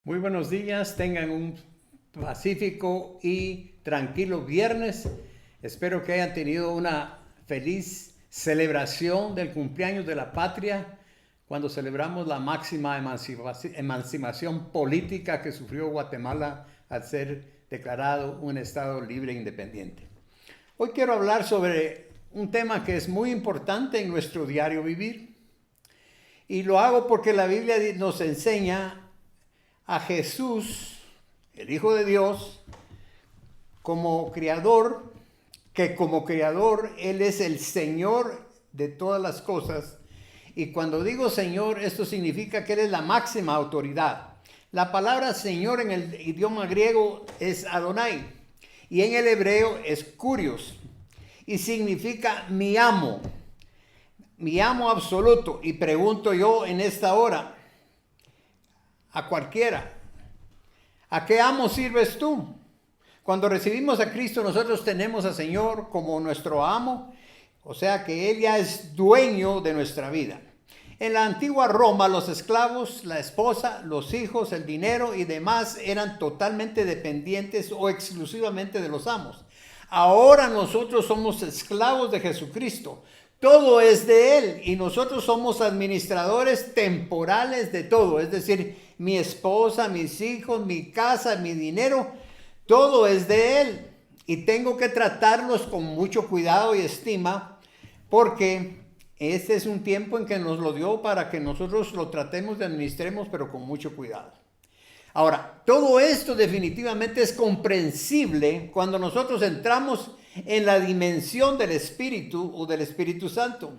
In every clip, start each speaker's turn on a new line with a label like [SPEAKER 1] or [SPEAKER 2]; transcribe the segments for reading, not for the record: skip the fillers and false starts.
[SPEAKER 1] Muy buenos días, tengan un pacífico y tranquilo viernes. Espero que hayan tenido una feliz celebración del cumpleaños de la patria, cuando celebramos la máxima emancipación política que sufrió Guatemala al ser declarado un estado libre e independiente. Hoy quiero hablar sobre un tema que es muy importante en nuestro diario vivir, y lo hago porque la Biblia nos enseña a Jesús, el Hijo de Dios, como creador, que como creador Él es el Señor de todas las cosas. Y cuando digo Señor, esto significa que Él es la máxima autoridad. La palabra Señor en el idioma griego es Adonai y en el hebreo es Kurios y significa mi amo absoluto. Y pregunto yo en esta hora a cualquiera: ¿a qué amo sirves tú? Cuando recibimos a Cristo, nosotros tenemos al Señor como nuestro amo, o sea que Él ya es dueño de nuestra vida. En la antigua Roma, los esclavos, la esposa, los hijos, el dinero y demás eran totalmente dependientes o exclusivamente de los amos. Ahora nosotros somos esclavos de Jesucristo. Todo es de Él y nosotros somos administradores temporales de todo. Es decir, mi esposa, mis hijos, mi casa, mi dinero, todo es de Él. Y tengo que tratarlos con mucho cuidado y estima, porque este es un tiempo en que nos lo dio para que nosotros lo tratemos y administremos, pero con mucho cuidado. Ahora, todo esto definitivamente es comprensible cuando nosotros entramos en la dimensión del Espíritu o del Espíritu Santo.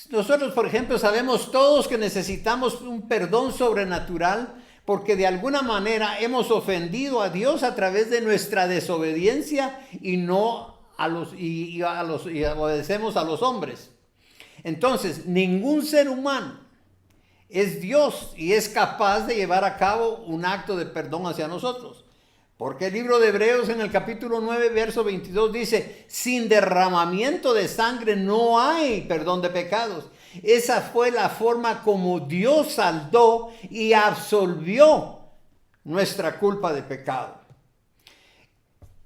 [SPEAKER 1] Nosotros, por ejemplo, sabemos todos que necesitamos un perdón sobrenatural porque de alguna manera hemos ofendido a Dios a través de nuestra desobediencia y obedecemos a los hombres. Entonces, ningún ser humano es Dios y es capaz de llevar a cabo un acto de perdón hacia nosotros. Porque el libro de Hebreos en el capítulo 9, verso 22 dice: sin derramamiento de sangre no hay perdón de pecados. Esa fue la forma como Dios saldó y absolvió nuestra culpa de pecado.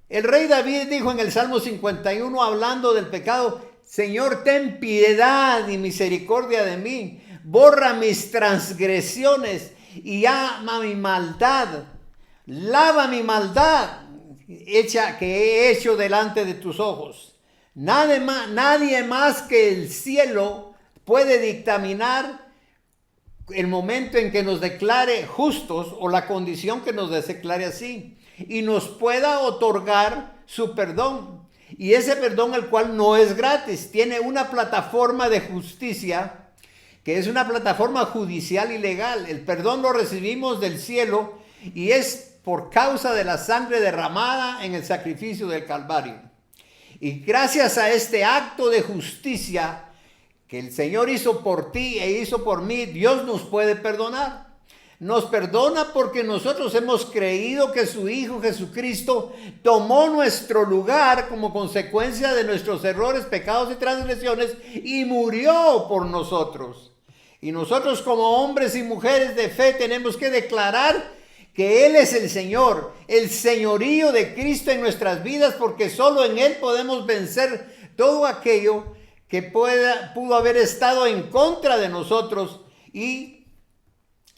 [SPEAKER 1] El rey David dijo en el Salmo 51, hablando del pecado: Señor, ten piedad y misericordia de mí. Borra mis transgresiones y ama mi maldad. Lava mi maldad que he hecho delante de tus ojos. Nadie más que el cielo puede dictaminar el momento en que nos declare justos o la condición que nos declare así y nos pueda otorgar su perdón. Y ese perdón, el cual no es gratis, tiene una plataforma de justicia que es una plataforma judicial y legal. El perdón lo recibimos del cielo y es por causa de la sangre derramada en el sacrificio del Calvario. Y gracias a este acto de justicia que el Señor hizo por ti e hizo por mí, Dios nos puede perdonar. Nos perdona porque nosotros hemos creído que su Hijo Jesucristo tomó nuestro lugar como consecuencia de nuestros errores, pecados y transgresiones y murió por nosotros. Y nosotros como hombres y mujeres de fe tenemos que declarar que Él es el Señor, el señorío de Cristo en nuestras vidas, porque solo en Él podemos vencer todo aquello que pudo haber estado en contra de nosotros y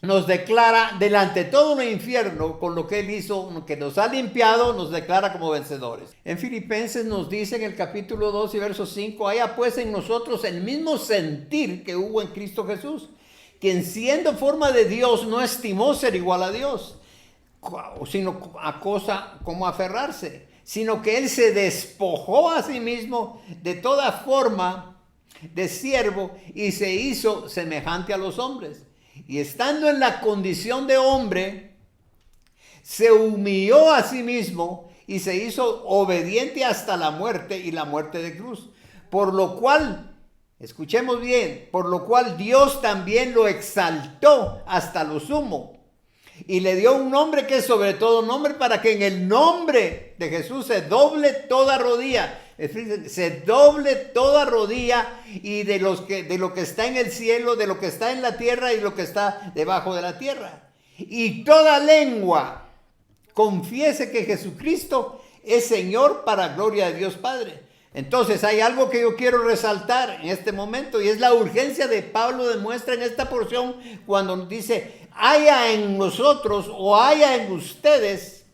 [SPEAKER 1] nos declara delante de todo un infierno con lo que Él hizo, que nos ha limpiado, nos declara como vencedores. En Filipenses nos dice en el capítulo 2 y verso 5, haya pues en nosotros el mismo sentir que hubo en Cristo Jesús, quien siendo forma de Dios no estimó ser igual a Dios, sino a cosa como aferrarse, sino que Él se despojó a sí mismo de toda forma de siervo y se hizo semejante a los hombres. Y estando en la condición de hombre, se humilló a sí mismo y se hizo obediente hasta la muerte y la muerte de cruz. Por lo cual, escuchemos bien, por lo cual Dios también lo exaltó hasta lo sumo y le dio un nombre que es sobre todo nombre, para que en el nombre de Jesús se doble toda rodilla. Se doble toda rodilla y de lo que está en el cielo, de lo que está en la tierra y lo que está debajo de la tierra. y toda lengua confiese que Jesucristo es Señor para gloria de Dios Padre. Entonces hay algo que yo quiero resaltar en este momento y es la urgencia de Pablo demuestra en esta porción cuando dice haya en nosotros o haya en ustedes,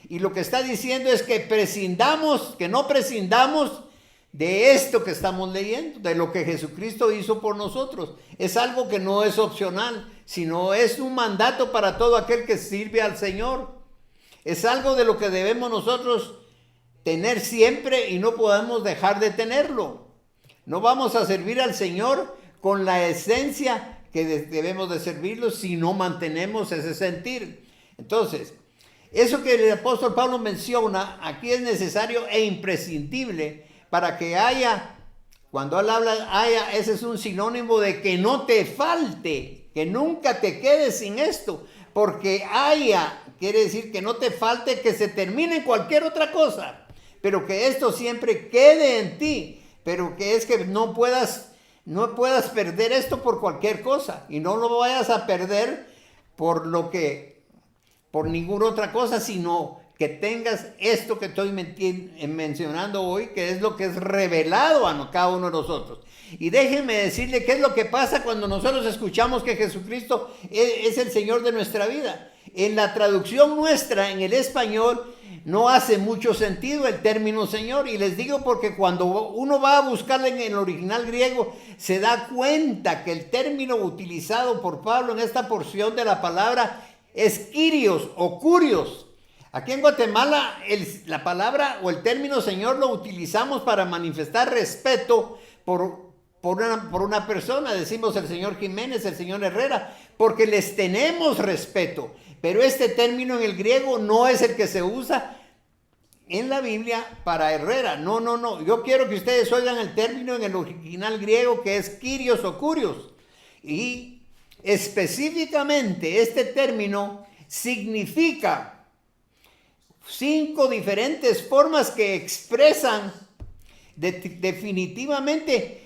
[SPEAKER 1] y lo que está diciendo es que no prescindamos de esto que estamos leyendo, de lo que Jesucristo hizo por nosotros. Es algo que no es opcional, sino es un mandato para todo aquel que sirve al Señor. Es algo de lo que debemos nosotros tener siempre y no podemos dejar de tenerlo. No vamos a servir al Señor con la esencia que debemos de servirlo si no mantenemos ese sentir. Entonces, eso que el apóstol Pablo menciona aquí es necesario e imprescindible para que haya, cuando él habla haya, ese es un sinónimo de que no te falte, que nunca te quedes sin esto, porque haya quiere decir que no te falte, que se termine cualquier otra cosa, pero que esto siempre quede en ti, pero que es que no puedas perder esto por cualquier cosa, y no lo vayas a perder por ninguna otra cosa, sino que tengas esto que estoy mencionando hoy, que es lo que es revelado a cada uno de nosotros. Y déjenme decirle qué es lo que pasa cuando nosotros escuchamos que Jesucristo es el Señor de nuestra vida. En la traducción nuestra, en el español, no hace mucho sentido el término Señor. Y les digo porque cuando uno va a buscarlo en el original griego, se da cuenta que el término utilizado por Pablo en esta porción de la palabra es Kyrios o Curios. Aquí en Guatemala la palabra o el término Señor lo utilizamos para manifestar respeto por una persona. Decimos el señor Jiménez, el señor Herrera, porque les tenemos respeto. Pero este término en el griego no es el que se usa en la Biblia para Herrera. No. Yo quiero que ustedes oigan el término en el original griego que es Kyrios o Curios. Y específicamente este término significa 5 diferentes formas que expresan definitivamente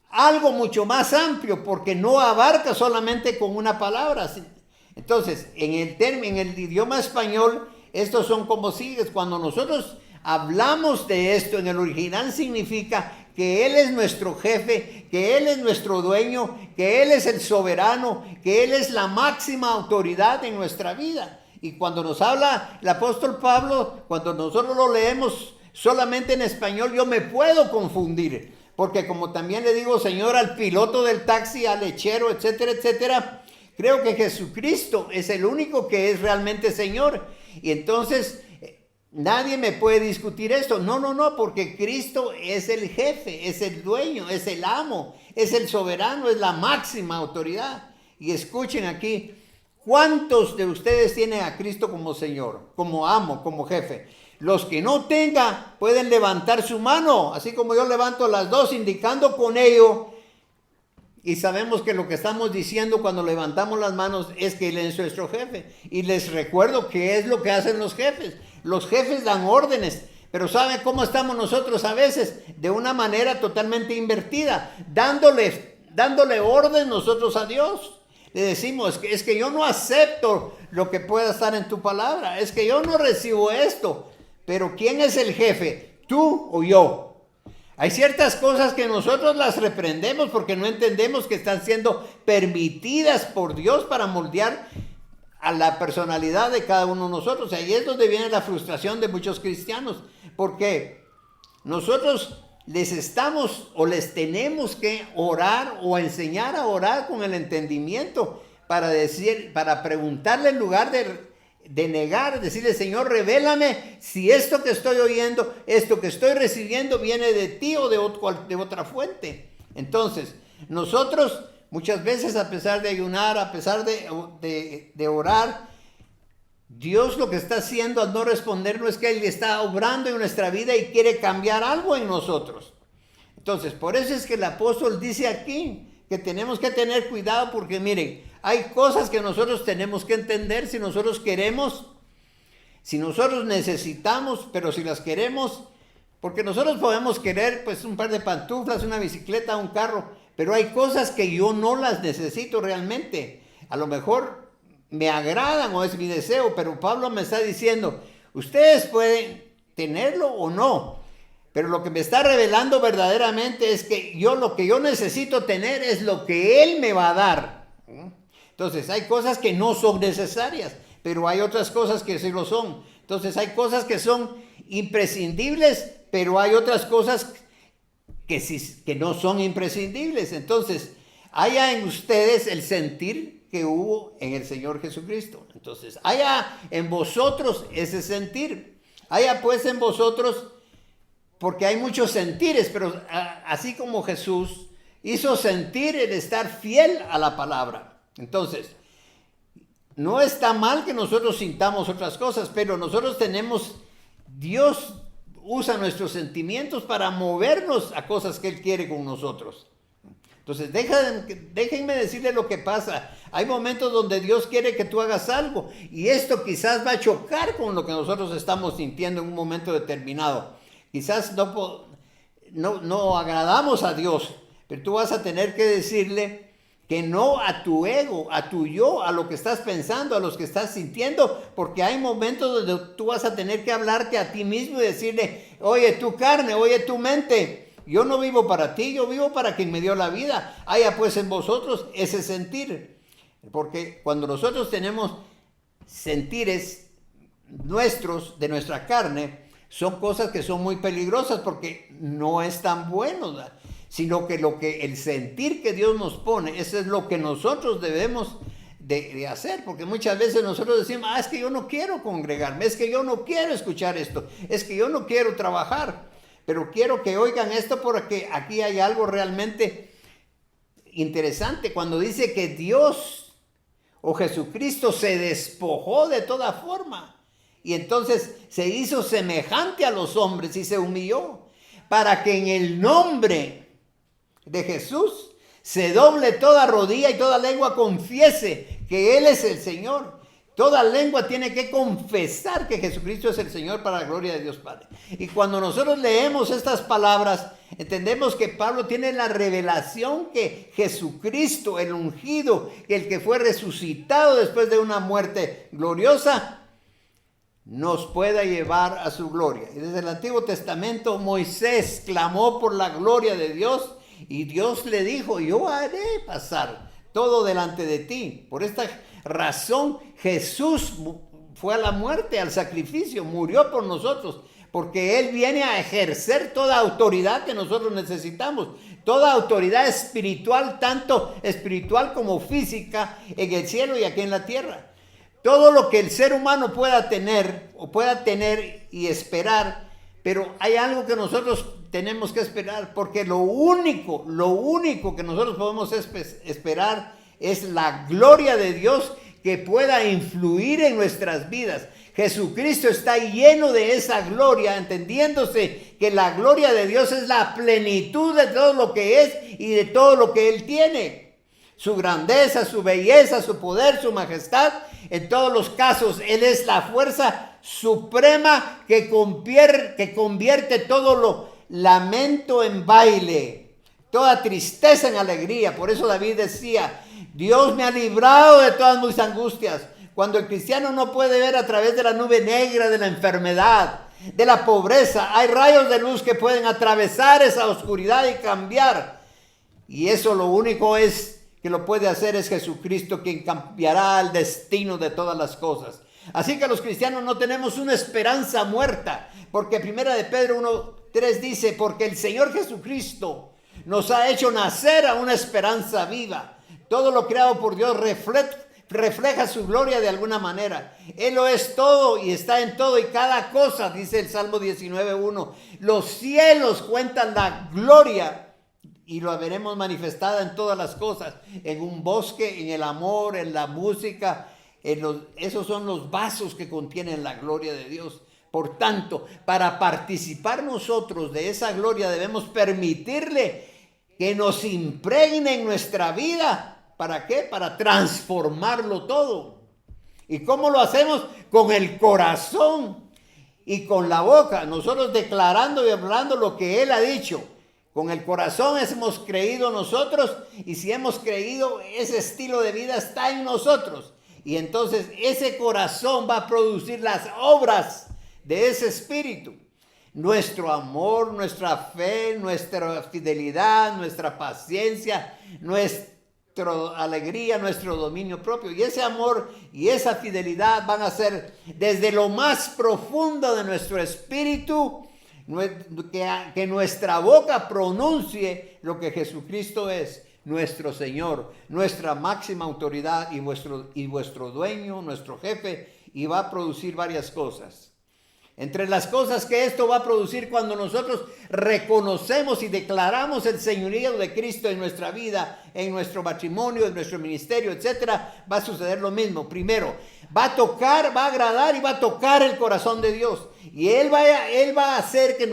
[SPEAKER 1] algo mucho más amplio, porque no abarca solamente con una palabra. Entonces, en el idioma español, estos son como sigues. Cuando nosotros hablamos de esto en el original, significa que Él es nuestro jefe, que Él es nuestro dueño, que Él es el soberano, que Él es la máxima autoridad en nuestra vida. Y cuando nos habla el apóstol Pablo, cuando nosotros lo leemos solamente en español, yo me puedo confundir. Porque como también le digo Señor al piloto del taxi, al lechero, etcétera, etcétera, creo que Jesucristo es el único que es realmente Señor. Y entonces nadie me puede discutir esto. No, porque Cristo es el jefe, es el dueño, es el amo, es el soberano, es la máxima autoridad. Y escuchen aquí, ¿cuántos de ustedes tienen a Cristo como Señor, como amo, como jefe? Los que no tengan pueden levantar su mano, así como yo levanto las dos, indicando con ello. Y sabemos que lo que estamos diciendo cuando levantamos las manos es que Él es nuestro jefe. Y les recuerdo qué es lo que hacen los jefes. Los jefes dan órdenes, pero ¿saben cómo estamos nosotros a veces? De una manera totalmente invertida, dándole orden nosotros a Dios. Le decimos, es que yo no acepto lo que pueda estar en tu palabra, es que yo no recibo esto. Pero ¿quién es el jefe? ¿Tú o yo? Hay ciertas cosas que nosotros las reprendemos porque no entendemos que están siendo permitidas por Dios para moldear a la personalidad de cada uno de nosotros. Ahí es donde viene la frustración de muchos cristianos, porque nosotros les tenemos que orar o enseñar a orar con el entendimiento para preguntarle en lugar de negar, decirle, Señor, revélame si esto que estoy oyendo, esto que estoy recibiendo viene de ti o de otra fuente. Entonces, nosotros muchas veces, a pesar de ayunar, a pesar de orar, Dios lo que está haciendo al no respondernos es que Él está obrando en nuestra vida y quiere cambiar algo en nosotros. Entonces, por eso es que el apóstol dice aquí que tenemos que tener cuidado, porque miren, hay cosas que nosotros tenemos que entender si nosotros queremos, si nosotros necesitamos, pero si las queremos, porque nosotros podemos querer pues un par de pantuflas, una bicicleta, un carro, pero hay cosas que yo no las necesito realmente. A lo mejor me agradan o es mi deseo, pero Pablo me está diciendo, ustedes pueden tenerlo o no, pero lo que me está revelando verdaderamente es que lo que yo necesito tener es lo que Él me va a dar. Entonces hay cosas que no son necesarias, pero hay otras cosas que sí lo son. Entonces hay cosas que son imprescindibles, pero hay otras cosas que no son imprescindibles. Entonces haya en ustedes el sentir que hubo en el Señor Jesucristo. Entonces haya en vosotros ese sentir. Haya pues en vosotros, porque hay muchos sentires, pero así como Jesús hizo sentir el estar fiel a la palabra. Entonces, no está mal que nosotros sintamos otras cosas, pero nosotros Dios usa nuestros sentimientos para movernos a cosas que Él quiere con nosotros. Entonces, déjenme decirles lo que pasa. Hay momentos donde Dios quiere que tú hagas algo y esto quizás va a chocar con lo que nosotros estamos sintiendo en un momento determinado. Quizás no agradamos a Dios, pero tú vas a tener que decirle que no a tu ego, a tu yo, a lo que estás pensando, a lo que estás sintiendo, porque hay momentos donde tú vas a tener que hablarte a ti mismo y decirle, oye, tu carne, oye, tu mente, yo no vivo para ti, yo vivo para quien me dio la vida. Haya pues en vosotros ese sentir, porque cuando nosotros tenemos sentires nuestros, de nuestra carne, son cosas que son muy peligrosas porque no es tan bueno, ¿verdad? Sino que el sentir que Dios nos pone, eso es lo que nosotros debemos de hacer, porque muchas veces nosotros decimos, es que yo no quiero congregarme, es que yo no quiero escuchar esto, es que yo no quiero trabajar, pero quiero que oigan esto porque aquí hay algo realmente interesante, cuando dice que Dios o Jesucristo se despojó de toda forma, y entonces se hizo semejante a los hombres y se humilló, para que en el nombre de Jesús se doble toda rodilla y toda lengua confiese que Él es el Señor. Toda lengua tiene que confesar que Jesucristo es el Señor para la gloria de Dios Padre. Y cuando nosotros leemos estas palabras, entendemos que Pablo tiene la revelación que Jesucristo, el ungido, el que fue resucitado después de una muerte gloriosa, nos pueda llevar a su gloria. Y desde el Antiguo Testamento Moisés clamó por la gloria de Dios y Dios le dijo, yo haré pasar todo delante de ti. Por esta razón Jesús fue a la muerte, al sacrificio, murió por nosotros, porque Él viene a ejercer toda autoridad que nosotros necesitamos, toda autoridad espiritual, tanto espiritual como física, en el cielo y aquí en la tierra. Todo lo que el ser humano pueda tener y esperar, pero hay algo que nosotros tenemos que esperar, porque lo único que nosotros podemos esperar es la gloria de Dios que pueda influir en nuestras vidas. Jesucristo está lleno de esa gloria, entendiéndose que la gloria de Dios es la plenitud de todo lo que es y de todo lo que Él tiene. Su grandeza, su belleza, su poder, su majestad. En todos los casos, Él es la fuerza suprema que convierte todo lo lamento en baile, toda tristeza en alegría. Por eso David decía, Dios me ha librado de todas mis angustias. Cuando el cristiano no puede ver a través de la nube negra de la enfermedad, de la pobreza, hay rayos de luz que pueden atravesar esa oscuridad y cambiar. Y eso lo único que lo puede hacer es Jesucristo, quien cambiará el destino de todas las cosas. Así que los cristianos no tenemos una esperanza muerta, porque 1 de Pedro 1:3 dice, porque el Señor Jesucristo nos ha hecho nacer a una esperanza viva. Todo lo creado por Dios refleja su gloria de alguna manera. Él lo es todo y está en todo y cada cosa, dice el Salmo 19:1. Los cielos cuentan la gloria y lo veremos manifestada en todas las cosas, en un bosque, en el amor, en la música, esos son los vasos que contienen la gloria de Dios. Por tanto, para participar nosotros de esa gloria debemos permitirle que nos impregne en nuestra vida. ¿Para qué? Para transformarlo todo. ¿Y cómo lo hacemos? Con el corazón y con la boca, nosotros declarando y hablando lo que Él ha dicho. Con el corazón hemos creído nosotros, y si hemos creído, ese estilo de vida está en nosotros. Y entonces ese corazón va a producir las obras de ese espíritu. Nuestro amor, nuestra fe, nuestra fidelidad, nuestra paciencia, nuestra alegría, nuestro dominio propio. Y ese amor y esa fidelidad van a ser desde lo más profundo de nuestro espíritu, que nuestra boca pronuncie lo que Jesucristo es, nuestro Señor, nuestra máxima autoridad y vuestro dueño, nuestro jefe, y va a producir varias cosas. Entre las cosas que esto va a producir cuando nosotros reconocemos y declaramos el señorío de Cristo en nuestra vida, en nuestro matrimonio, en nuestro ministerio, etcétera, va a suceder lo mismo. Primero, va a tocar, va a agradar y va a tocar el corazón de Dios. Y Él va a hacer que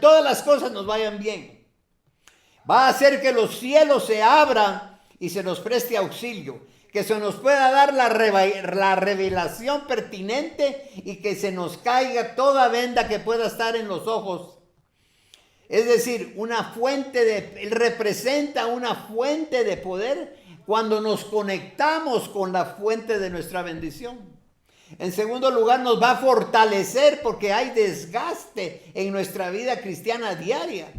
[SPEAKER 1] todas las cosas nos vayan bien. Va a hacer que los cielos se abran y se nos preste auxilio. Que se nos pueda dar la revelación pertinente y que se nos caiga toda venda que pueda estar en los ojos. Es decir, Él representa una fuente de poder cuando nos conectamos con la fuente de nuestra bendición. En segundo lugar, nos va a fortalecer porque hay desgaste en nuestra vida cristiana diaria.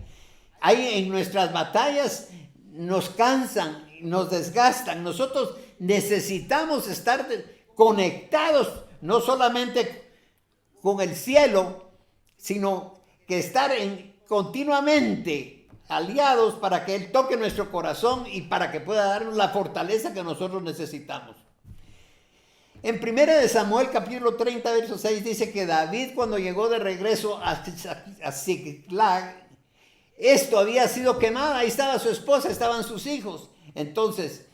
[SPEAKER 1] En nuestras batallas nos cansan, nos desgastan. Nosotros necesitamos estar conectados no solamente con el cielo, sino que estar continuamente aliados para que Él toque nuestro corazón y para que pueda darnos la fortaleza que nosotros necesitamos. En 1 Samuel capítulo 30 verso 6 dice que David, cuando llegó de regreso a Ziklag, esto había sido quemada, ahí estaba su esposa, estaban sus hijos. Entonces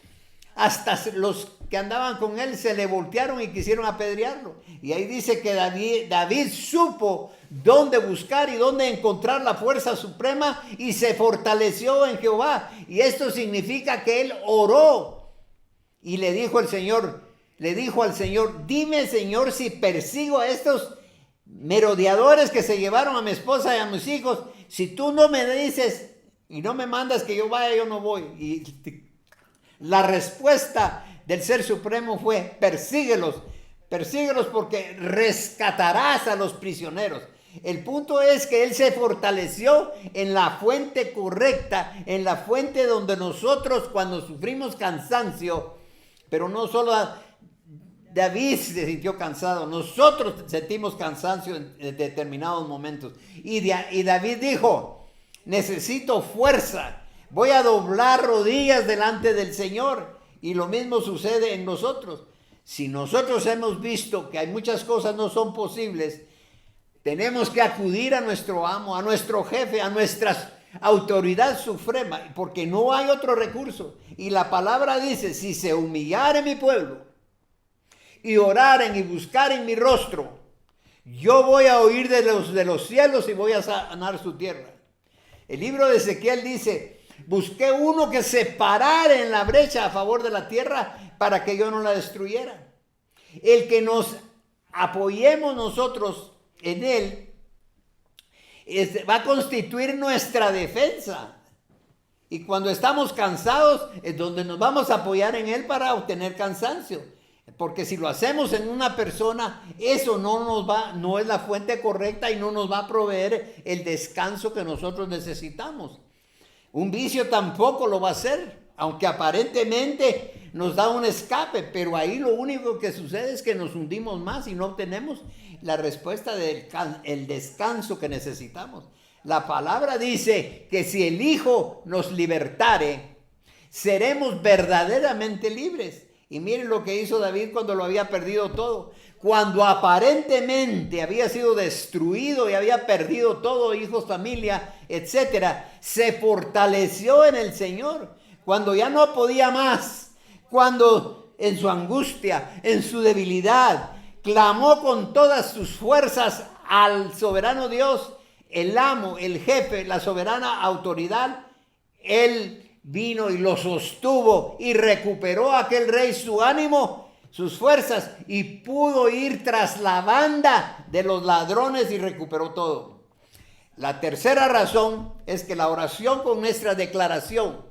[SPEAKER 1] hasta los que andaban con él se le voltearon y quisieron apedrearlo. Y ahí dice que David supo dónde buscar y dónde encontrar la fuerza suprema y se fortaleció en Jehová. Y esto significa que él oró y le dijo al Señor, dime, Señor, si persigo a estos merodeadores que se llevaron a mi esposa y a mis hijos. Si tú no me dices y no me mandas que yo vaya, yo no voy. Y la respuesta del Ser Supremo fue: persíguelos porque rescatarás a los prisioneros. El punto es que él se fortaleció en la fuente correcta, en la fuente donde nosotros, cuando sufrimos cansancio, pero no solo David se sintió cansado, nosotros sentimos cansancio en determinados momentos. Y David dijo: necesito fuerza. Voy a doblar rodillas delante del Señor. Y lo mismo sucede en nosotros. Si nosotros hemos visto que hay muchas cosas no son posibles, tenemos que acudir a nuestro amo, a nuestro jefe, a nuestra autoridad suprema, porque no hay otro recurso. Y la palabra dice: si se humillare mi pueblo y oraren y buscaren mi rostro, yo voy a oír de los cielos y voy a sanar su tierra. El libro de Ezequiel dice: busqué uno que se parara en la brecha a favor de la tierra para que yo no la destruyera. El que nos apoyemos nosotros en él va a constituir nuestra defensa. Y cuando estamos cansados es donde nos vamos a apoyar en él para obtener cansancio. Porque si lo hacemos en una persona, eso no es la fuente correcta y no nos va a proveer el descanso que nosotros necesitamos. Un vicio tampoco lo va a hacer, aunque aparentemente nos da un escape, pero ahí lo único que sucede es que nos hundimos más y no obtenemos la respuesta del descanso que necesitamos. La palabra dice que si el Hijo nos libertare, seremos verdaderamente libres. Y miren lo que hizo David cuando lo había perdido todo. Cuando aparentemente había sido destruido y había perdido todo, hijos, familia, etcétera, se fortaleció en el Señor. Cuando ya no podía más, cuando en su angustia, en su debilidad, clamó con todas sus fuerzas al soberano Dios, el amo, el jefe, la soberana autoridad, él vino y lo sostuvo y recuperó a aquel rey su ánimo, sus fuerzas, y pudo ir tras la banda de los ladrones y recuperó todo. La tercera razón es que la oración con nuestra declaración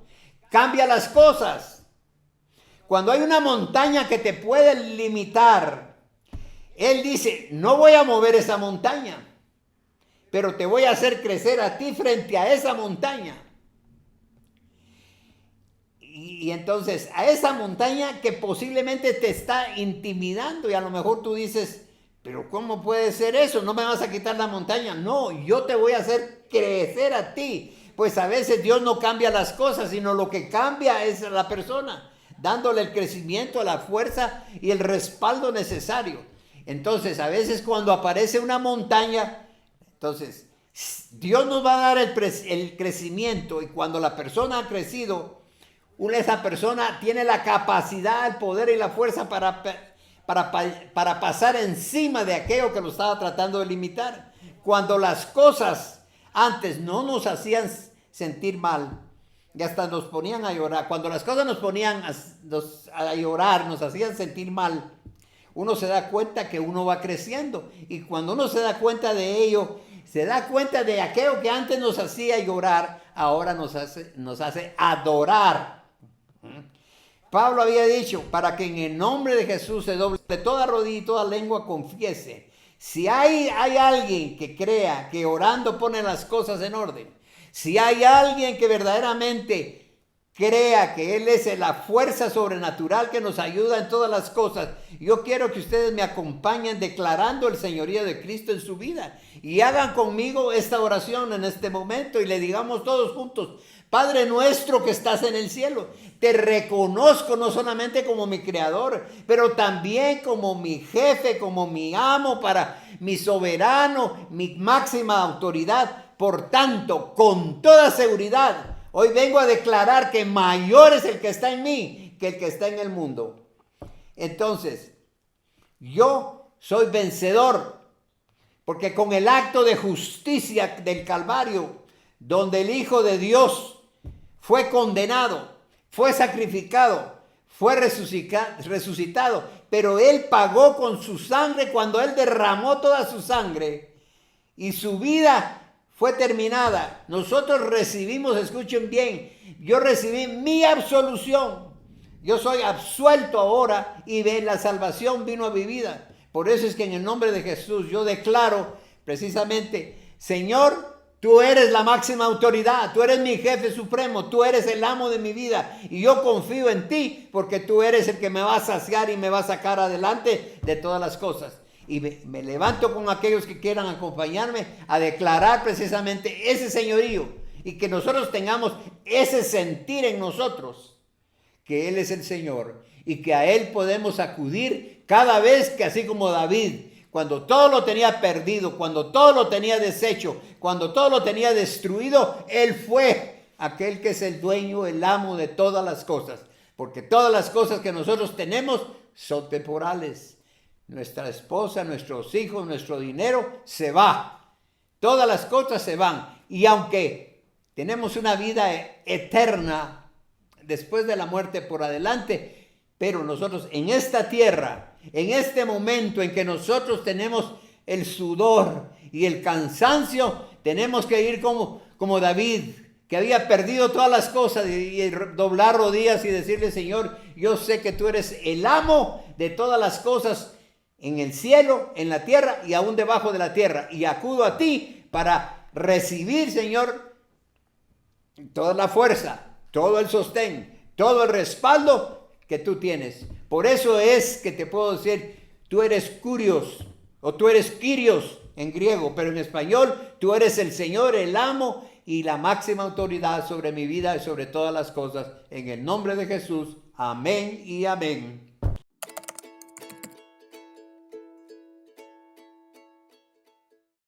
[SPEAKER 1] cambia las cosas. Cuando hay una montaña que te puede limitar, Él dice, no voy a mover esa montaña, pero te voy a hacer crecer a ti frente a esa montaña. Y entonces a esa montaña que posiblemente te está intimidando, y a lo mejor tú dices, pero ¿cómo puede ser eso? ¿No me vas a quitar la montaña? No, yo te voy a hacer crecer a ti. Pues a veces Dios no cambia las cosas, sino lo que cambia es la persona, dándole el crecimiento, la fuerza y el respaldo necesario. Entonces a veces cuando aparece una montaña, entonces Dios nos va a dar el crecimiento, y cuando la persona ha crecido, esa persona tiene la capacidad, el poder y la fuerza para pasar encima de aquello que lo estaba tratando de limitar. Cuando las cosas antes no nos hacían sentir mal y hasta nos ponían a llorar, cuando las cosas nos ponían a llorar, nos hacían sentir mal, uno se da cuenta que uno va creciendo, y cuando uno se da cuenta de ello, se da cuenta de aquello que antes nos hacía llorar, ahora nos hace adorar. Pablo había dicho, para que en el nombre de Jesús se doble toda rodilla y toda lengua confiese. Si hay alguien que crea que orando pone las cosas en orden, si hay alguien que verdaderamente crea que Él es la fuerza sobrenatural que nos ayuda en todas las cosas, yo quiero que ustedes me acompañen declarando el señorío de Cristo en su vida, y hagan conmigo esta oración en este momento, y le digamos todos juntos: Padre nuestro que estás en el cielo, te reconozco no solamente como mi creador, pero también como mi jefe, como mi amo, para mi soberano, mi máxima autoridad. Por tanto, con toda seguridad, hoy vengo a declarar que mayor es el que está en mí que el que está en el mundo. Entonces, yo soy vencedor, porque con el acto de justicia del Calvario, donde el Hijo de Dios fue condenado, fue sacrificado, fue resucitado, pero Él pagó con su sangre cuando Él derramó toda su sangre y su vida fue terminada. Nosotros recibimos, escuchen bien, yo recibí mi absolución. Yo soy absuelto ahora, y la salvación vino a mi vida. Por eso es que en el nombre de Jesús yo declaro precisamente: Señor, tú eres la máxima autoridad, tú eres mi jefe supremo, tú eres el amo de mi vida, y yo confío en ti porque tú eres el que me va a saciar y me va a sacar adelante de todas las cosas. Y me levanto con aquellos que quieran acompañarme a declarar precisamente ese señorío, y que nosotros tengamos ese sentir en nosotros, que Él es el Señor y que a Él podemos acudir cada vez que, así como David, cuando todo lo tenía perdido, cuando todo lo tenía deshecho, cuando todo lo tenía destruido, Él fue aquel que es el dueño, el amo de todas las cosas. Porque todas las cosas que nosotros tenemos son temporales. Nuestra esposa, nuestros hijos, nuestro dinero se va. Todas las cosas se van. Y aunque tenemos una vida eterna después de la muerte por adelante, pero nosotros en esta tierra, en este momento en que nosotros tenemos el sudor y el cansancio, tenemos que ir como David, que había perdido todas las cosas, y doblar rodillas y decirle: Señor, yo sé que tú eres el amo de todas las cosas en el cielo, en la tierra y aún debajo de la tierra, y acudo a ti para recibir, Señor, toda la fuerza, todo el sostén, todo el respaldo que tú tienes. Por eso es que te puedo decir: tú eres Kurios, o tú eres Kyrios en griego, pero en español tú eres el Señor, el amo y la máxima autoridad sobre mi vida y sobre todas las cosas. En el nombre de Jesús, amén y amén.